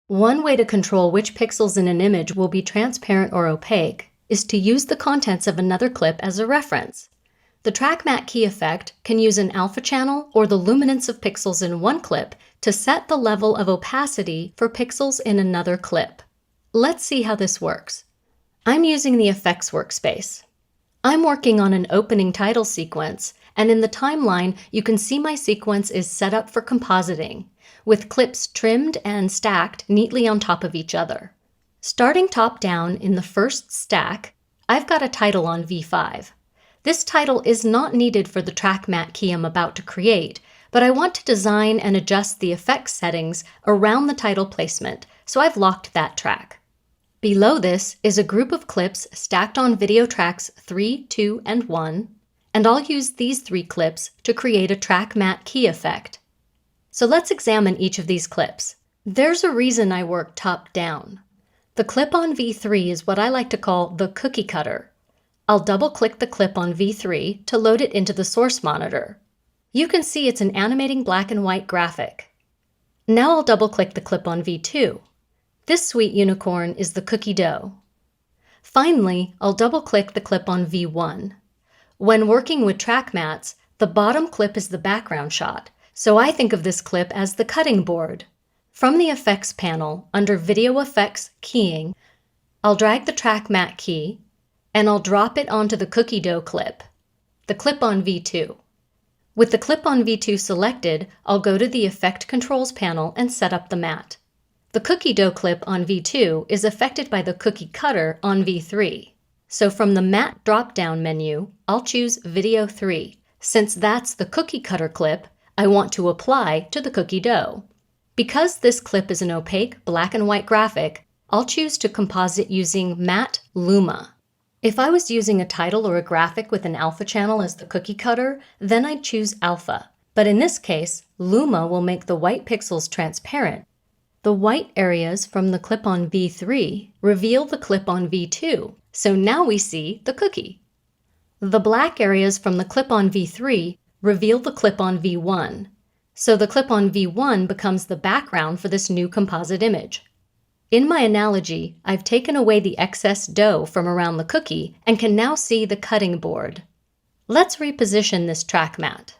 One way to control which pixels in an image will be transparent or opaque is to use the contents of another clip as a reference. The Track Matte Key effect can use an alpha channel or the luminance of pixels in one clip to set the level of opacity for pixels in another clip. Let's see how this works. I'm using the Effects workspace. I'm working on an opening title sequence, and in the timeline you can see my sequence is set up for compositing, with clips trimmed and stacked neatly on top of each other. Starting top down in the first stack, I've got a title on V5. This title is not needed for the Track Matte Key I'm about to create, but I want to design and adjust the effects settings around the title placement, so I've locked that track. Below this is a group of clips stacked on video tracks 3, 2, and 1, and I'll use these 3 clips to create a Track Matte Key effect. So let's examine each of these clips. There's a reason I work top down. The clip on V3 is what I like to call the cookie cutter. I'll double-click the clip on V3 to load it into the source monitor. You can see it's an animating black and white graphic. Now I'll double-click the clip on V2. This sweet unicorn is the cookie dough. Finally, I'll double-click the clip on V1. When working with track mattes, the bottom clip is the background shot, so I think of this clip as the cutting board. From the Effects panel, under Video Effects Keying, I'll drag the Track Matte key, and I'll drop it onto the cookie dough clip, the clip on V2. With the clip on V2 selected, I'll go to the Effect Controls panel and set up the matte. The cookie dough clip on V2 is affected by the cookie cutter on V3. So from the Matte drop-down menu, I'll choose Video 3. Since that's the cookie cutter clip, I want to apply to the cookie dough. Because this clip is an opaque black and white graphic, I'll choose to composite using Matte Luma. If I was using a title or a graphic with an alpha channel as the cookie cutter, then I'd choose alpha. But in this case, Luma will make the white pixels transparent. The white areas from the clip on V3 reveal the clip on V2, so now we see the cookie. The black areas from the clip on V3 reveal the clip on V1, so the clip on V1 becomes the background for this new composite image. In my analogy, I've taken away the excess dough from around the cookie and can now see the cutting board. Let's reposition this track matte.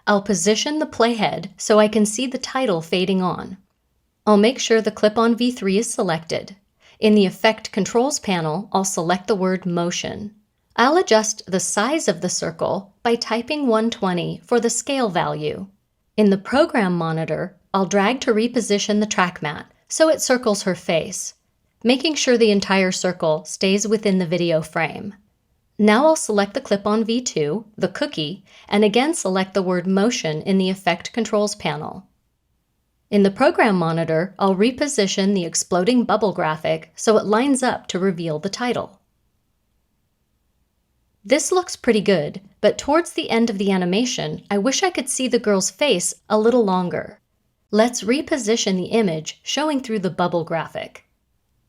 I'll position the playhead so I can see the title fading on. I'll make sure the clip on V3 is selected. In the Effect Controls panel, I'll select the word Motion. I'll adjust the size of the circle by typing 120 for the scale value. In the Program Monitor, I'll drag to reposition the track matte so it circles her face, making sure the entire circle stays within the video frame. Now I'll select the clip on V2, the cookie, and again select the word Motion in the Effect Controls panel. In the Program Monitor, I'll reposition the exploding bubble graphic so it lines up to reveal the title. This looks pretty good, but towards the end of the animation, I wish I could see the girl's face a little longer. Let's reposition the image showing through the bubble graphic.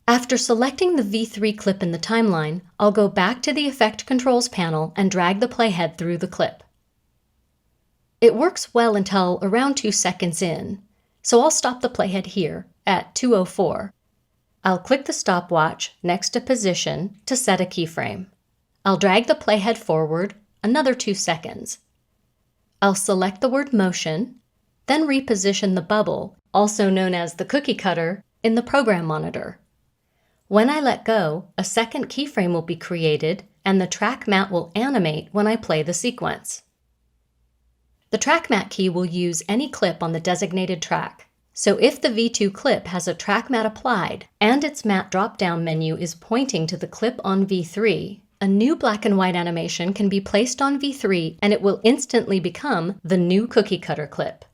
After selecting the V3 clip in the timeline, I'll go back to the Effect Controls panel and drag the playhead through the clip. It works well until around 2 seconds in. So I'll stop the playhead here at 2:04. I'll click the stopwatch next to Position to set a keyframe. I'll drag the playhead forward another 2 seconds. I'll select the word Motion, then reposition the bubble, also known as the cookie cutter, in the Program Monitor. When I let go, a second keyframe will be created and the track matte will animate when I play the sequence. The Track Matte key will use any clip on the designated track. So if the V2 clip has a track matte applied and its matte drop-down menu is pointing to the clip on V3, a new black and white animation can be placed on V3 and it will instantly become the new cookie cutter clip.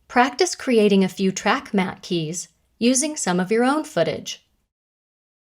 Practice creating a few track matte keys using some of your own footage.